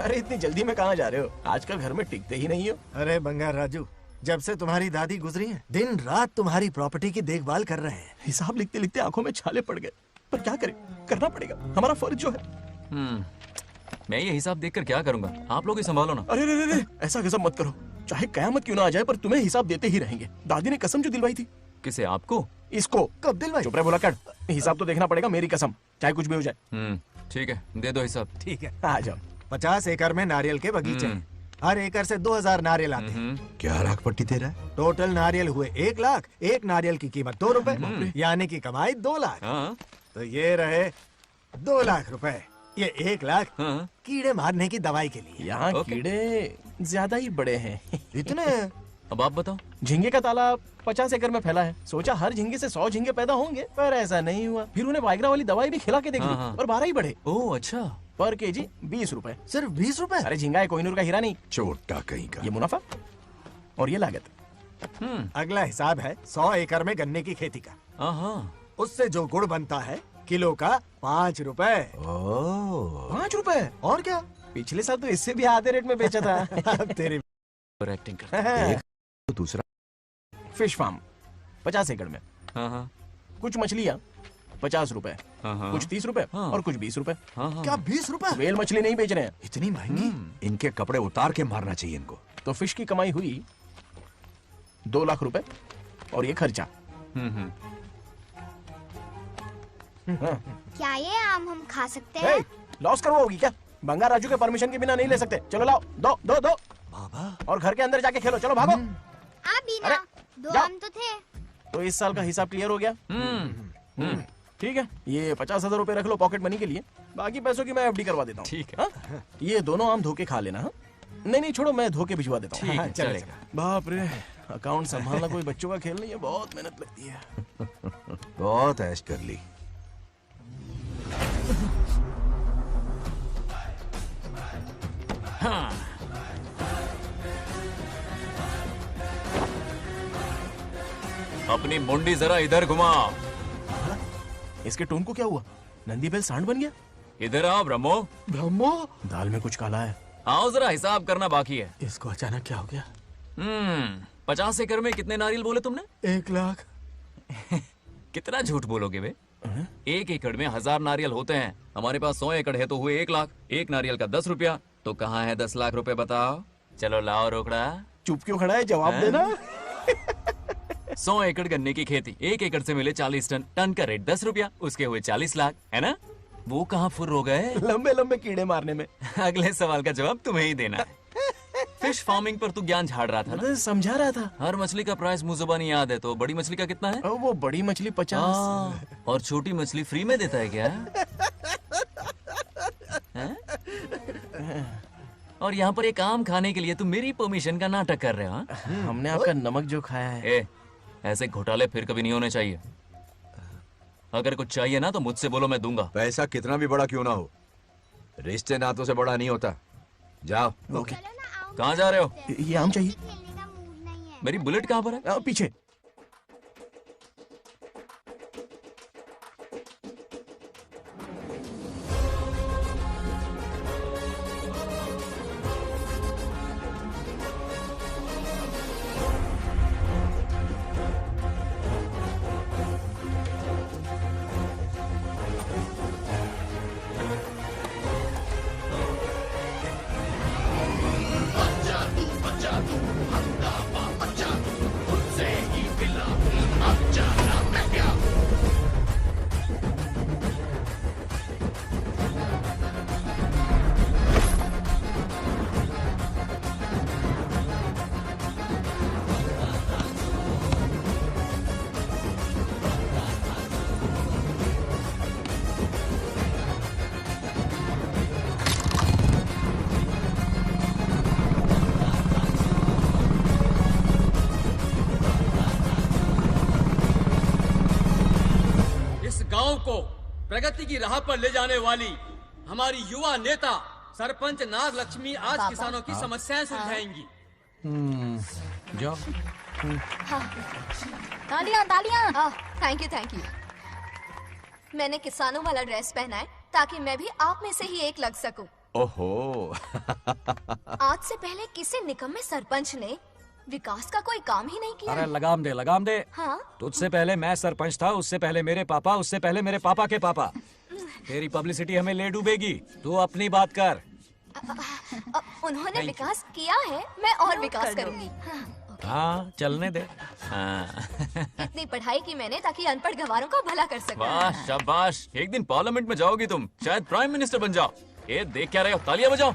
अरे इतनी जल्दी में कहाँ जा रहे हो? आजकल घर में टिकते ही नहीं हो। अरे बंगार राजू, जब से तुम्हारी दादी गुजरी हैं, दिन रात तुम्हारी प्रॉपर्टी की देखभाल कर रहे हैं। हिसाब लिखते लिखते आंखों में छाले पड़ गए, पर क्या करें, करना पड़ेगा, हमारा फर्ज जो है। मैं ये हिसाब देखकर क्या करूंगा? आप लोग ही संभालो ना। अरे रे, ऐसा गजब मत करो, चाहे कयामत क्यों ना आ जाए पर तुम्हें हिसाब देते ही रहेंगे। दादी ने कसम जो दिलवाई थी। किसे? आपको? इसको। कब दिलवाई? चुप रहे, बोला कर। हिसाब तो देखना पड़ेगा, मेरी कसम, चाहे कुछ भी हो जाए। ठीक है, दे दो हिसाब। ठीक है, आ जाओ। 50 एकड़ में नारियल के बगीचे हैं। हर एकड़ से 2000 नारियल आते हैं। क्या लाख पट्टी दे रहा है? टोटल नारियल हुए 1 लाख। एक नारियल की कीमत 2 रुपए, यानी कि कमाई 2 लाख। तो ये रहे 2 लाख रुपए। ये 1 लाख कीड़े मारने की दवाई के लिए। यहाँ कीड़े ज्यादा ही बड़े हैं। इतने? अब आप बताओ। झींगे का तालाब 50 एकड़ में फैला है। सोचा हर झींगे से 100 झींगे पैदा होंगे, पर ऐसा नहीं हुआ। फिर उन्हें वाइग्रा वाली दवाई भी खिला के देख ली, और 12 ही बढ़े। ओह अच्छा। पर केजी 20 रुपए। सिर्फ 20 रुपए? अरे झींगा है, कोहिनूर का हीरा नहीं। छोटा कहीं का। ये मुनाफा और ये लागत। अगला हिसाब है 100 एकड़ में गन्ने की खेती का। उससे जो गुड़ बनता है किलो का 5 रुपए। 5 रुपए? और क्या, पिछले साल तो इससे भी आधे रेट में बेचा था। तेरी एक्टिंग कर। तो दूसरा फिश फार्म 50 एकड़ में। कुछ मछलियाँ 50 रुपए, कुछ 30 रुपए और कुछ 20 रुपए। क्या 20 रुपए? वेल मछली नहीं बेच रहे हैं। इतनी महंगी? इनके कपड़े उतार के मारना चाहिए इनको। तो फिश की कमाई हुई 2 लाख रुपए और ये खर्चा। क्या ये आम हम खा सकते हैं? लॉस करवाओगी क्या? बंगार राजू के परमिशन के बिना नहीं ले सकते। चलो लाओ, दो दो दो। बाबा, और घर के अंदर जाके खेलो, चलो भागो। आप भी ना, 2 आम तो थे। तो इस साल का हिसाब क्लियर हो गया। ठीक है, ये 50,000 रुपए रख लो पॉकेट मनी के लिए, बाकी पैसों की मैं एफडी करवा देता हूँ। ठीक है। ये दोनों आम धोके खा लेना। नहीं छोड़ो, मैं धोके भिजवा देता हूँ। ठीक है, चलेगा। बाप रे, अकाउंट संभालना कोई बच्चों का खेल नहीं है, बहुत मेहनत लगती है। बहुत ऐश कर ली। अपनी मुंडी जरा इधर घुमा। इसके टोन को क्या हुआ? नंदी बैल सांड बन गया? इधर आओ ब्रह्मो। ब्रह्मो, दाल में कुछ काला है। आओ जरा, हिसाब करना बाकी है। इसको अचानक क्या हो गया? 50 एकड़ में कितने नारियल बोले तुमने? 1 लाख। कितना झूठ बोलोगे बे? 1 एकड़ में 1000 नारियल होते हैं। हमारे पास 100 एकड़ है तो हुए 1 लाख। एक नारियल का 10 रुपया, तो कहाँ है 10 लाख रुपए बताओ? चलो लाओ रोकड़ा। चुप क्यों खड़ा है, जवाब देना। 100 एकड़ गन्ने की खेती, 1 एकड़ से मिले 40 टन, टन का रेट 10 रुपया, उसके हुए 40 लाख, है ना? वो कहाँ फुर हो गए? लंबे लंबे कीड़े मारने में। अगले सवाल का जवाब तुम्हें ही देना है। फिश फार्मिंग पर तू ज्ञान झाड़ रहा था ना? समझा रहा था। हर मछली का प्राइस मुझे जुबानी याद है, तो बड़ी मछली का कितना है? वो बड़ी मछली 50। और छोटी मछली फ्री में देता है क्या? और यहाँ पर एक आम खाने के लिए तुम मेरी परमिशन का नाटक कर रहे हो? हमने आपका नमक जो खाया है। ऐसे घोटाले फिर कभी नहीं होने चाहिए। अगर कुछ चाहिए ना तो मुझसे बोलो, मैं दूंगा। पैसा कितना भी बड़ा क्यों ना हो, रिश्ते नातों से बड़ा नहीं होता। जाओ। ओके। कहाँ जा रहे हो? ये आम चाहिए। खेलने का मूड नहीं है। मेरी बुलेट कहाँ पर है? पीछे। गांव को प्रगति की राह पर ले जाने वाली हमारी युवा नेता सरपंच नाग लक्ष्मी आज किसानों की समस्याएं सुलझाएंगी। जाओ। तालियां तालियां। Thank you. मैंने किसानों वाला ड्रेस पहना है ताकि मैं भी आप में से ही एक लग सकूं। ओहो। आज से पहले किसी निकम्मे सरपंच ने विकास का कोई काम ही नहीं किया। अरे लगाम दे लगाम दे। हाँ? तुझसे पहले मैं सरपंच था, उससे पहले मेरे पापा, उससे पहले मेरे पापा के पापा। तेरी पब्लिसिटी हमें ले डूबेगी, तू अपनी बात कर। उन्होंने विकास किया है, मैं और विकास करूंगी। हाँ चलने दे। हाँ। इतनी पढ़ाई की मैंने ताकि अनपढ़ गवारों का भला कर सकूं। वाह शाबाश, एक दिन पार्लियामेंट में जाओगी तुम, शायद प्राइम मिनिस्टर बन जाओ। ये देख क्या रहे हो, तालियां बजाओ।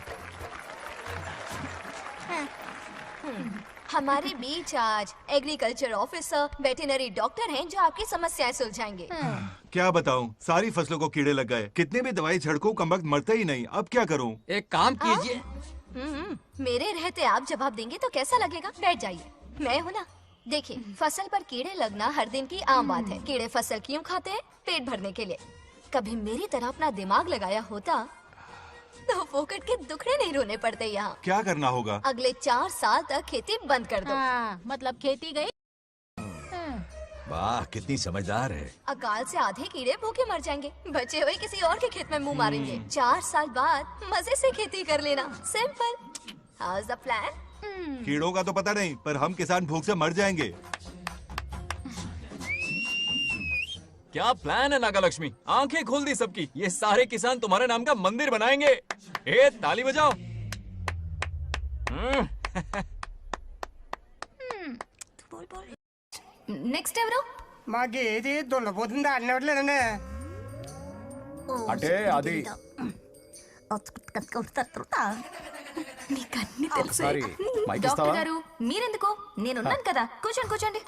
हमारे बीच आज एग्रीकल्चर ऑफिसर, वेटरनरी डॉक्टर हैं जो आपकी समस्याएं सुलझाएंगे। क्या बताऊं, सारी फसलों को कीड़े लग गए। कितने भी दवाई छिड़को, कमबख्त मरते ही नहीं। अब क्या करूं? एक काम कीजिए। मेरे रहते आप जवाब देंगे तो कैसा लगेगा? बैठ जाइए, मैं हूँ ना। देखिए, फसल पर कीड़े लगना हर दिन की आम बात है। कीड़े फसल क्यों खाते हैं? पेट भरने के लिए। कभी मेरी तरह अपना दिमाग लगाया होता तो फोकट के दुखड़े नहीं रोने पड़ते यहाँ। क्या करना होगा? अगले 4 साल तक खेती बंद कर दो। मतलब खेती गई। वाह कितनी समझदार है। अकाल से आधे कीड़े भूखे मर जाएंगे, बचे हुए किसी और के खेत में मुंह मारेंगे। 4 साल बाद मजे से खेती कर लेना। Simple. How is the plan? कीड़ों का तो पता नहीं, पर हम किसान भूख से मर जाएंगे। क्या प्लान है नागा लक्ष्मी? आंखें खोल दी सबकी। ये सारे किसान तुम्हारे नाम का मंदिर बनाएंगे। ए ताली बजाओ। నెక్స్ట్ ఎవరు? మాకు ఏది దున్నపోతుంది ఆడినట్లేదండి. అంటే అది నీకన్నీ తెలుసు. సారీ, మైక్ డాక్టర్ ఇస్తావా? గారు మీరెందుకు? నేనున్నాను కదా, కూర్చోండి కూర్చోండి.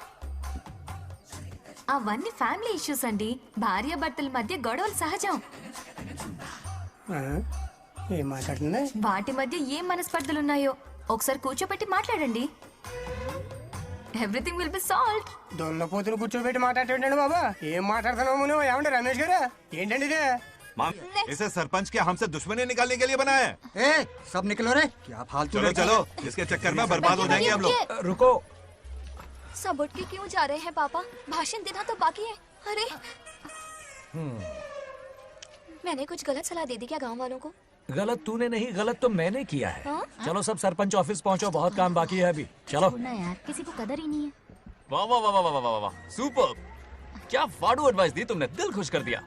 అవన్నీ ఫ్యామిలీ ఇష్యూస్ అండి. భార్య భర్తల మధ్య గొడవలు సహజం. ఏం మాట్లాడుతుంది? వాటి మధ్య ఏం మనస్పర్ధలున్నాయో ఒకసారి కూర్చోబెట్టి మాట్లాడండి. Everything will be solved. దున్నపోతులు కూర్చోబెట్టి మాట్లాడేటండి బాబా. ఏం మాట్లాడుతున్నావు నువ్వు? ఏమండి రమేష్ గారు? ఏంటండి ఇది? इसे सरपंच के हमसे दुश्मनी निकालने के लिए बनाया है। ए, सब निकलो रे। क्या फालतू? चलो चलो, इसके चक्कर में बर्बाद हो जाएंगे हम लोग। रुको। सब उठ के क्यों जा रहे हैं पापा? भाषण देना तो बाकी है। अरे मैंने कुछ गलत सलाह दे दी क्या गांव वालों को? गलत तूने नहीं, गलत तो मैंने किया है। हाँ? चलो सब सरपंच ऑफिस पहुंचो, बहुत काम बाकी है अभी। चलो ना यार, किसी को कदर ही नहीं है। वाह वाह वाह वाह वाह वाह वाह, सुपर। क्या फाड़ू एडवाइस दी तुमने, दिल खुश कर दिया।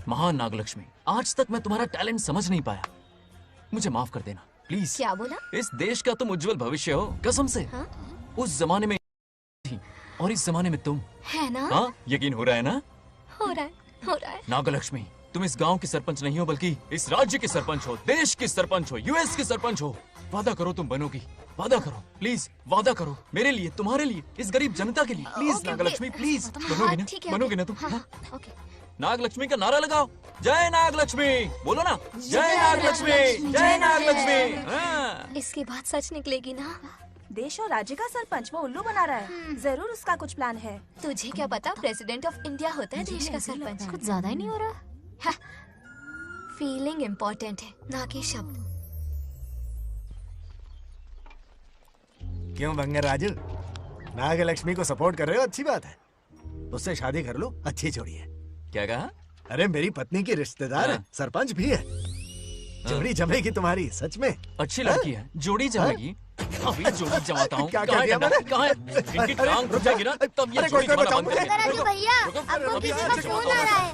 महान नागलक्ष्मी, आज तक मैं तुम्हारा टैलेंट समझ नहीं पाया, मुझे माफ कर देना प्लीज। क्या बोला? इस देश का तुम उज्जवल भविष्य हो, कसम से। हाँ? उस जमाने में थी और इस जमाने में तुम। है ना? हाँ, यकीन हो रहा है ना? हो रहा है, हो रहा है। नागलक्ष्मी, तुम इस गांव की सरपंच नहीं हो, बल्कि इस राज्य की सरपंच हो, देश की सरपंच हो, यूएस की सरपंच हो। वादा करो तुम बनोगी, वादा करो प्लीज, वादा करो मेरे लिए, तुम्हारे लिए, इस गरीब जनता के लिए, please okay, Nagalakshmi okay. Please. हाँ, बनोगी ना? ठीक है, बनोगी ना ओके। तुम? हाँ, हाँ? हाँ, ओके। नागलक्ष्मी का नारा लगाओ। जय नागलक्ष्मी बोलो ना। जय नागलक्ष्मी, जय नागलक्ष्मी। हाँ। इसकी बात सच निकलेगी ना? देश और राज्य का सरपंच वो उल्लू बना रहा है। जरूर उसका कुछ प्लान है। तुझे क्या पता, प्रेसिडेंट ऑफ इंडिया होता है देश का सरपंच। कुछ ज्यादा ही नहीं हो रहा? फीलिंग इम्पोर्टेंट है, ना कि शब्द। क्यों बंगर राजू, नागलक्ष्मी को सपोर्ट कर रहे हो? अच्छी बात है, उससे शादी कर लो, अच्छी जोड़ी है। क्या कहा? अरे मेरी पत्नी की रिश्तेदार है, सरपंच भी है। जोड़ी जमेगी तुम्हारी, सच में। अच्छी लड़की है, जोड़ी जमेगी। अभी जोड़ी जमाता हूँ। क्या कर दिया मैंने? कहाँ है? इनकी टांग रुक जाएगी ना, तब ये जोड़ी जमाना बंद करेंगे। राजू भैया, आपको किसी का फोन आ रहा है।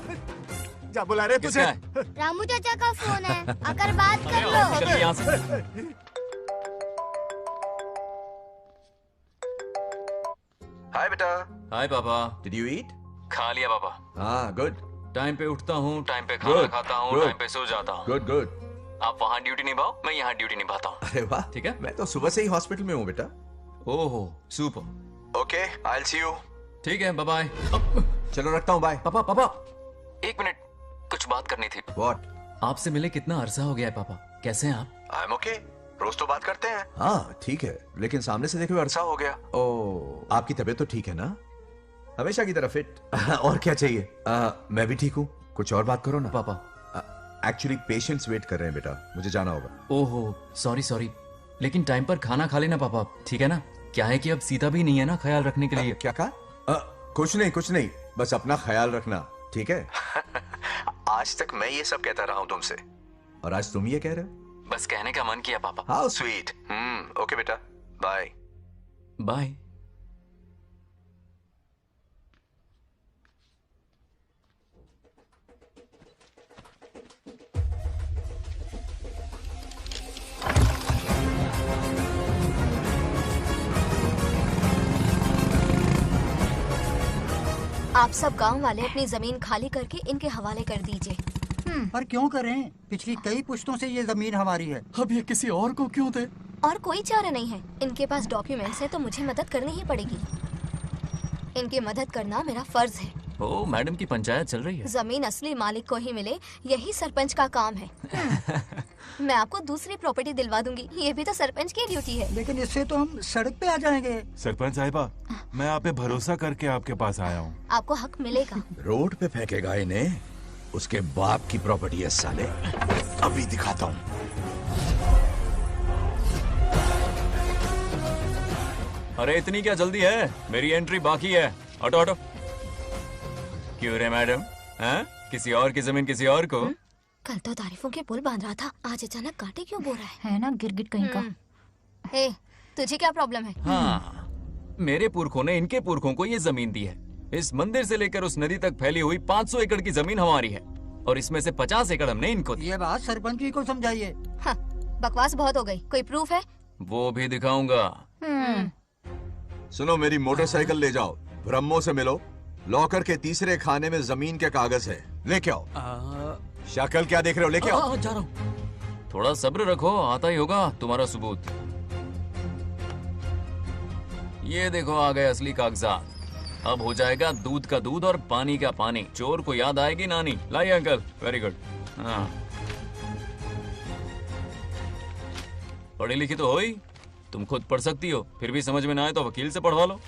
जा बुला रहे तुझे। किसका है? रामू चाचा का फोन है, आकर बात कर अरे आओ, लो। निकल यहाँ से। हाय बेटा। हाय पापा। Did you eat? खा लिया पापा। हाँ गुड टाइम पे उठता हूँ, टाइम पे खाना Good, खाता हूँ, good. टाइम पे सो जाता हूँ। Good good. आप वहाँ ड्यूटी निभाओ, मैं यहाँ ड्यूटी निभाता हूँ। अरे वाह, ठीक है। मैं तो सुबह से ही हॉस्पिटल में हूँ बेटा। ओहो super. Okay, I will see you. ठीक है, बाय बाय। चलो रखता हूँ, बाय। पापा पापा, एक मिनट, कुछ बात करनी थी। व्हाट? आपसे मिले कितना अरसा हो गया है पापा, कैसे हैं आप? आई एम ओके, रोज तो बात करते हैं। हाँ ठीक है, लेकिन सामने से देखे हुए अरसा हो गया। ओ, आपकी तबीयत तो ठीक है ना? हमेशा की तरह फिट। और क्या चाहिए? मैं भी ठीक हूँ, कुछ और बात करो ना। पापा एक्चुअली पेशेंट्स वेट कर रहे हैं बेटा, मुझे जाना होगा। ओहो सॉरी सॉरी, लेकिन टाइम पर खाना खा लेना पापा, ठीक है ना? क्या है कि अब सीता भी नहीं है ना ख्याल रखने के लिए। क्या कहा? कुछ नहीं, बस अपना ख्याल रखना, ठीक है? आज तक मैं ये सब कहता रहा हूँ तुमसे, और आज तुम ये कह रहे हो? बस कहने का मन किया पापा। How sweet. ओके बेटा, बाय बाय। आप सब गांव वाले अपनी जमीन खाली करके इनके हवाले कर दीजिए। पर क्यों करें? पिछली कई पुश्तों से ये जमीन हमारी है। अब ये किसी और को क्यों दे? और कोई चारा नहीं है। इनके पास डॉक्यूमेंट्स है तो मुझे मदद करनी ही पड़ेगी। इनकी मदद करना मेरा फर्ज है। ओ, मैडम की पंचायत चल रही है। जमीन असली मालिक को ही मिले, यही सरपंच का काम है। मैं आपको दूसरी प्रॉपर्टी दिलवा दूंगी, ये भी तो सरपंच की ड्यूटी है। लेकिन इससे तो हम सड़क पे आ जाएंगे। सरपंच साहिबा, मैं आप पे भरोसा करके आपके पास आया हूँ। आपको हक मिलेगा। रोड पे फेंकेगा इन्हें, उसके बाप की प्रॉपर्टी है साले। अभी दिखाता हूँ। अरे इतनी क्या जल्दी है? मेरी एंट्री बाकी है। हटो हटो। क्यों रे मैडम? हैं? किसी और की जमीन किसी और को? कल तो तारीफों के पुल बांध रहा था, आज अचानक कांटे क्यों बो रहा है ना गिरगिट कहीं का। हे, तुझे क्या प्रॉब्लम है? हाँ, मेरे पुरखों ने इनके पुरखों को ये जमीन दी है। इस मंदिर से लेकर उस नदी तक फैली हुई 500 एकड़ की जमीन हमारी है और इसमें से 50 एकड़ हमने इनको दी। ये बात सरपंच जी को समझाइए। हाँ, बकवास बहुत हो गई। कोई प्रूफ है? वो भी दिखाऊंगा। सुनो, मेरी मोटरसाइकिल ले जाओ, ब्रह्मो से मिलो, लॉकर के तीसरे खाने में जमीन के कागज है, लेके आओ। शक्ल क्या देख रहे हो, लेके आओ। जा रहा हूँ। थोड़ा सब्र रखो, आता ही होगा तुम्हारा सबूत। ये देखो आ गए असली कागजात। अब हो जाएगा दूध का दूध और पानी का पानी। चोर को याद आएगी नानी। लाइए अंकल, वेरी गुड। हाँ, पढ़ी लिखी तो हो ही, तुम खुद पढ़ सकती हो, फिर भी समझ में ना आए तो वकील से पढ़वा लो।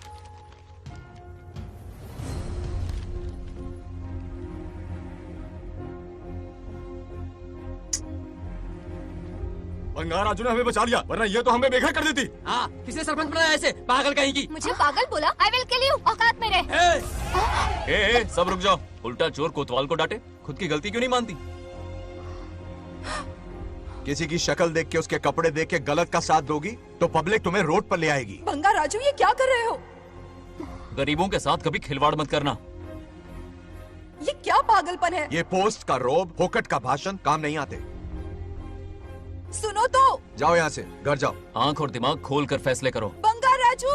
बंगार राजू ने हमें बचा लिया, वरना ये तो हमें बेघर कर देती। हाँ, किसने सरपंच बनाया ऐसे पागल कहीं की? मुझे पागल बोला? I will kill you. औकात में रह। ए, सब रुक जाओ। उल्टा चोर कोतवाल को डांटे, खुद की गलती क्यों नहीं मानती? किसी की शक्ल देख के, उसके कपड़े देख के गलत का साथ दोगी तो पब्लिक तुम्हें रोड पर ले आएगी। बंगा राजू, ये क्या कर रहे हो? गरीबों के साथ कभी खिलवाड़ मत करना। ये क्या पागलपन है? ये पोस्ट का रोब, फोकट का भाषण काम नहीं आते। सुनो तो। जाओ यहाँ से, घर जाओ। आंख और दिमाग खोल कर फैसले करो। बंगा राजू,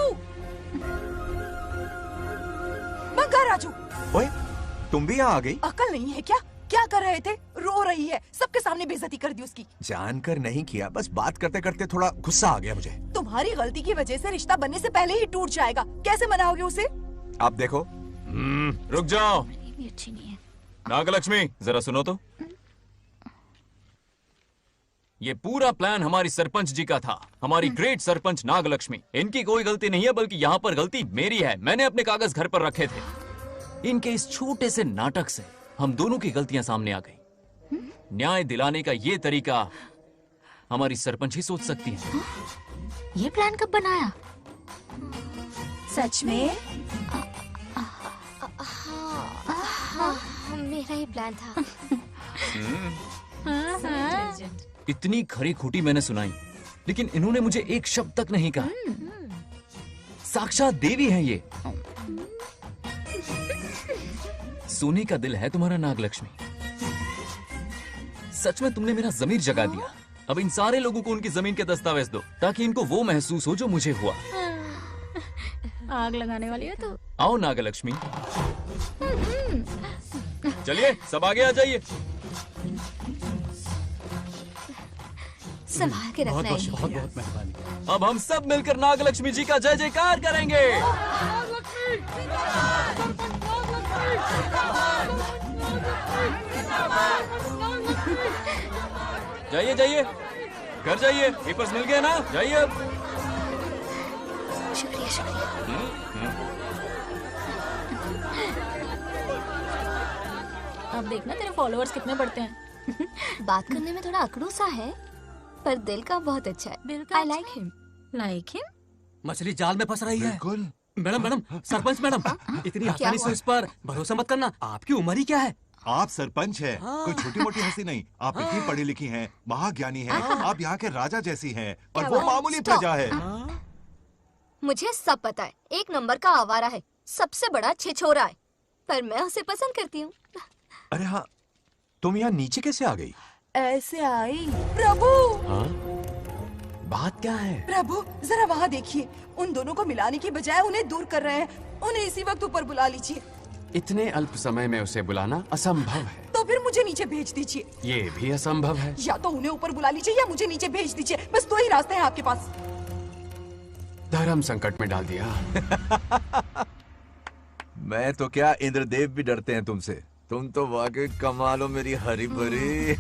बंगा राजू। ओए, तुम भी यहाँ आ गई? अकल नहीं है क्या? क्या कर रहे थे? रो रही है, सबके सामने बेइज्जती कर दी उसकी। जानकर नहीं किया, बस बात करते करते थोड़ा गुस्सा आ गया मुझे। तुम्हारी गलती की वजह से रिश्ता बनने से पहले ही टूट जाएगा। कैसे मनाओगे उसे? आप देखो। रुक जाओ। भी अच्छी नहीं है। नागलक्ष्मी, जरा सुनो तो। ये पूरा प्लान हमारी सरपंच जी का था, हमारी ग्रेट सरपंच नागलक्ष्मी। इनकी कोई गलती नहीं है, बल्कि यहाँ पर गलती मेरी है। मैंने अपने कागज घर पर रखे थे। इनके इस छोटे से नाटक से हम दोनों की गलतियां सामने आ गई। न्याय दिलाने का ये तरीका हमारी सरपंच ही सोच सकती है। ये प्लान कब बनाया? सच में? हाँ, मेरा ही प्लान था। इतनी खरी खूटी मैंने सुनाई, लेकिन इन्होंने मुझे एक शब्द तक नहीं कहा। साक्षात देवी है ये। सोने का दिल है तुम्हारा नागलक्ष्मी। सच में तुमने मेरा जमीर जगा दिया। अब इन सारे लोगों को उनकी जमीन के दस्तावेज दो, ताकि इनको वो महसूस हो जो मुझे हुआ। आग लगाने वाली है तो। आओ नागलक्ष्मी, चलिए सब आगे आ जाइए। संभाल के रखना है। बहुत बहुत मेहरबानी। अब हम सब मिलकर नागलक्ष्मी जी का जय जयकार करेंगे। जाइए जाइए, घर जाइए। पेपर्स मिल गए ना? जाइए अब। शुक्रिया शुक्रिया। अब देखना तेरे फॉलोअर्स कितने बढ़ते हैं। बात करने में थोड़ा अकड़ू सा है, पर दिल का बहुत अच्छा है। I like him. Like him? मछली जाल में फंस रही है। मैडम मैडम, सरपंच मैडम, इतनी क्या आसानी से हुआ? इस पर भरोसा मत करना। आपकी उम्र ही क्या है? आप सरपंच हैं, कोई छोटी मोटी हंसी नहीं। आप इतनी पढ़ी लिखी हैं, महाज्ञानी हैं, आप यहाँ के राजा जैसी हैं, और वो मामूली प्रजा है। मुझे सब पता है, एक नंबर का आवारा है, सबसे बड़ा छिछोरा है, पर मैं उसे पसंद करती हूँ। अरे हाँ, तुम यहाँ नीचे कैसे आ गई? ऐसे आई। प्रभु, बात क्या है? प्रभु जरा वहाँ देखिए, उन दोनों को मिलाने की बजाय उन्हें दूर कर रहे हैं। उन्हें इसी वक्त ऊपर बुला लीजिए। इतने अल्प समय में उसे बुलाना असंभव है। तो फिर मुझे नीचे भेज दीजिए। ये भी असंभव है। या तो उन्हें ऊपर बुला लीजिए या मुझे नीचे भेज दीजिए, बस दो ही रास्ते हैं आपके पास। धर्म संकट में डाल दिया। मैं तो क्या, इंद्रदेव भी डरते हैं तुमसे। तुम तो वाकई कमाल हो मेरी हरी भरी।